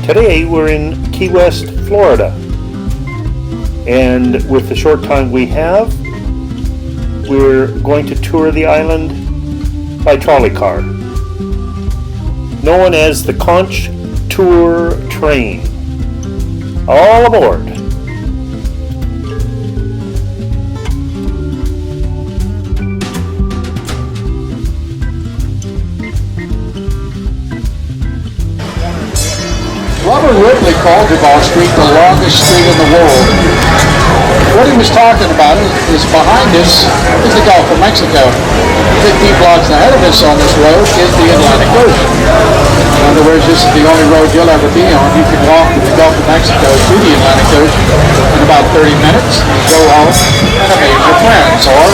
Today we're in Key West, Florida, and with the short time we have, we're going to tour the island by trolley car, known as the Conch Tour Train. All aboard! Robert Ripley called Duval Street the longest street in the world. What he was talking about is behind us is the Gulf of Mexico. 15 blocks ahead of us on this road is the Atlantic Ocean. In other words, this is the only road you'll ever be on. You can walk from the Gulf of Mexico to the Atlantic Ocean in about 30 minutes, go home, and amaze your friends. Or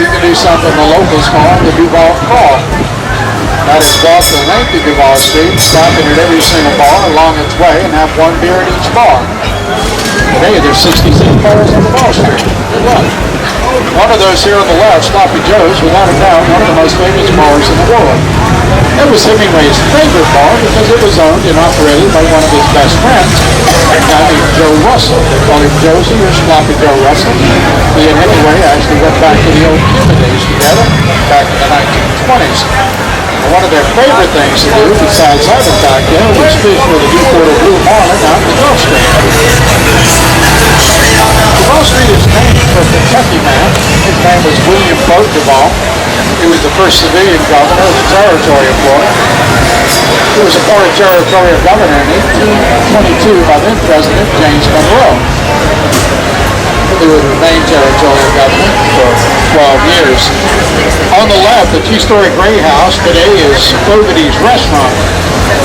you can do something the locals call the Duval Crawl. That is, walk the length of Duval Street, stopping at every single bar along its way, and have one beer at each bar. Today there's 66 bars on Duval Street. Good luck. One of those here on the left, Sloppy Joe's, without a doubt one of the most famous bars in the world. It was Hemingway's favorite bar because it was owned and operated by one of his best friends, a guy named Joe Russell. They call him Josie or Sloppy Joe Russell. He and Hemingway actually went back to the old Cuban days together back in the 1920s. One of their favorite things to do, besides having back there, was fish with a Newport or blue marlin out in the Gulf Stream. Duval Street is named for a Kentucky man. His name was William Boat Duval. He was the first civilian governor of the territory of Florida. He was appointed territorial governor in 1822 by then President James Monroe. He would remain territorial governor for 12 years. On the left, the two-story gray house today is Fogarty's Restaurant.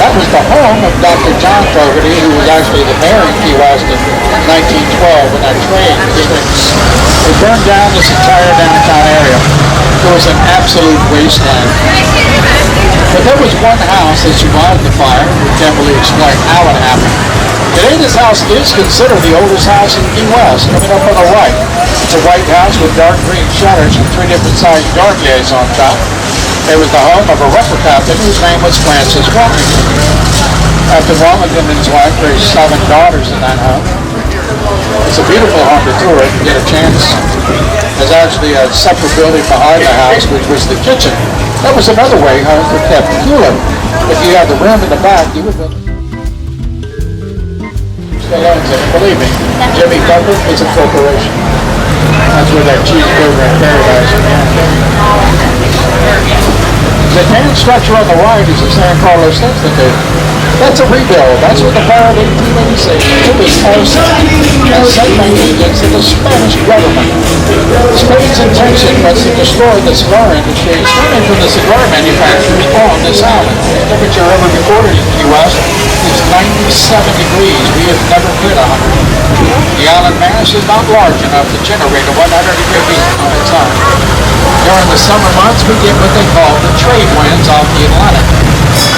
That was the home of Dr. John Fogarty, who was actually the mayor of Key West in 1912 when that train came in. It burned down this entire downtown area. It was an absolute wasteland. But there was one house that survived the fire. We can't really explain how it happened. Today this house is considered the oldest house in Key West, coming up on the right. It's a white house with dark green shutters and 3 different sized dormiers on top. It was the home of a wrecker captain whose name was Francis Wilmington. Captain Wilmington and his wife raised 7 daughters in that home. It's a beautiful home to tour if you get a chance. There's actually a separate building behind the house, which was the kitchen. That was another way homes were kept cooler. If you had the room in the back, you would build. Still owns it. Believe me, Jimmy Tucker is a corporation. That's where that cheeseburger in paradise began. The tan structure on the right is the San Carlos Institute. That's a rebuild. That's what the fire of 1886 took its arson and set against the Spanish government. Spain's intention was to destroy the cigar industry, starting from the cigar manufacturers on this island. The temperature ever recorded in Key West is 97 degrees. We have never hit 100. The island mass is not large enough to generate a 100-degree heat on its own. During the summer months, we get what they call the trade winds off the Atlantic.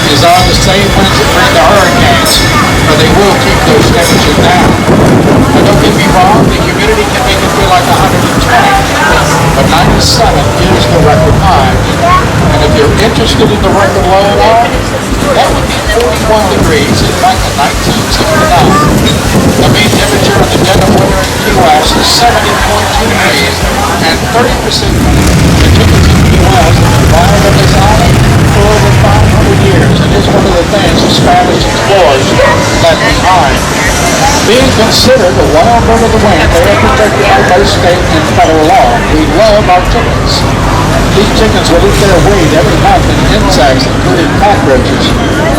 These are the same winds that bring the hurricanes, or they will keep those temperatures down. Now don't get me wrong, the humidity can make it feel like 120, but 97 is the record high. And if you're interested in the record low at all, that would be 41 degrees in back in 1969. The mean temperature in the dead of winter in Key West is 70.2 degrees, and 30% of the tickets in Key West have been buying on this island for over 500 years. It is one of the things the Spanish explorers left behind. Being considered a wild bird of the wind, they are protected by both state and federal law. We love our chickens. These chickens will eat their weight every month in insects, including cockroaches.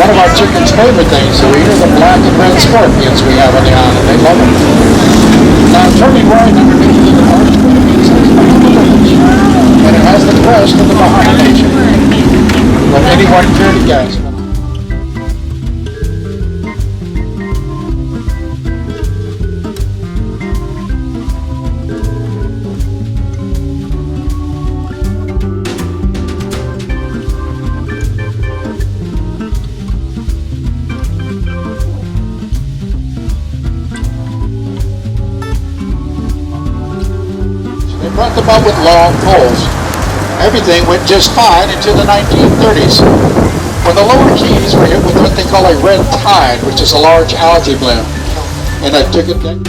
One of our chickens' favorite things to eat are the black and red scorpions we have on the island. They love them. Now, turning right underneath the arch, and it has the crest of the Bahama Nation. Will anyone care to guess? Brought them up with long poles. Everything went just fine until the 1930s. When the lower keys were hit with what they call a red tide, which is a large algae bloom, and I took it down.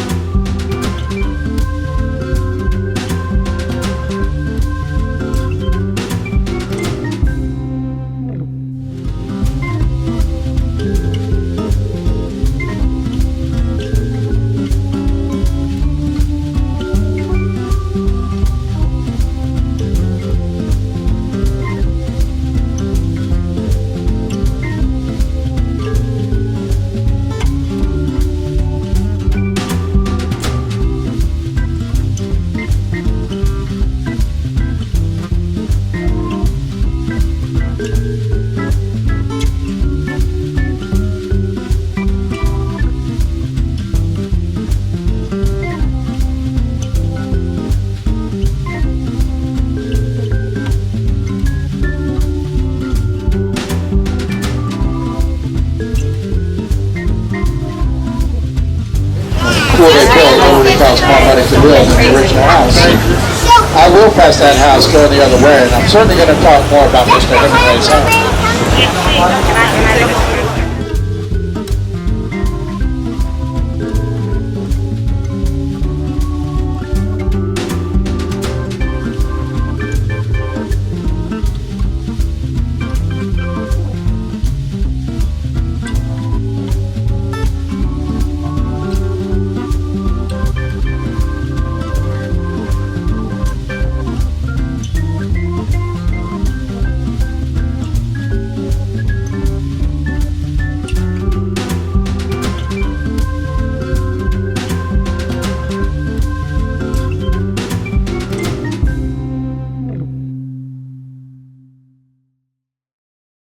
Before they built, it only cost more money to build than the original house. I will pass that house going the other way, and I'm certainly going to talk more about Mr. Hemingway's house.